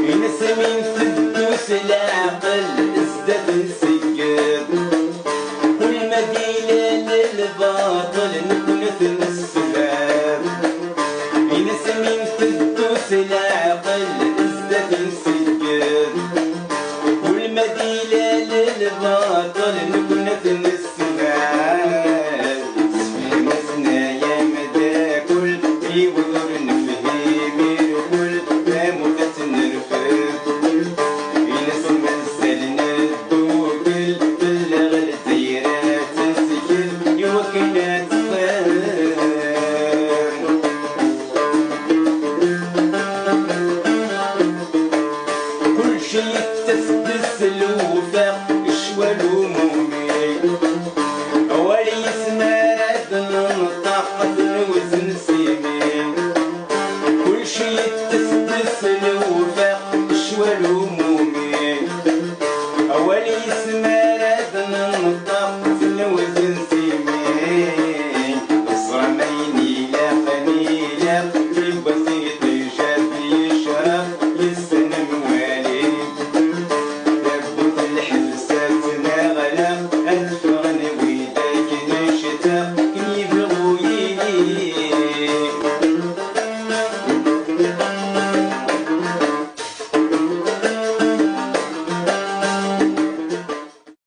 ينسمين تدوس العقل ازداد نسكر والمدينة للباطل نكون السباب ينسمين تدوس العقل ازداد نسكر والمدينة للباطل نكون السباب سفينتنا يا مدى كل في وذر نفهمي كل ما مدت نرفد ينسم نسلنا الدوكل بالغل زيرات نسكر يوكلات كل شي تسدس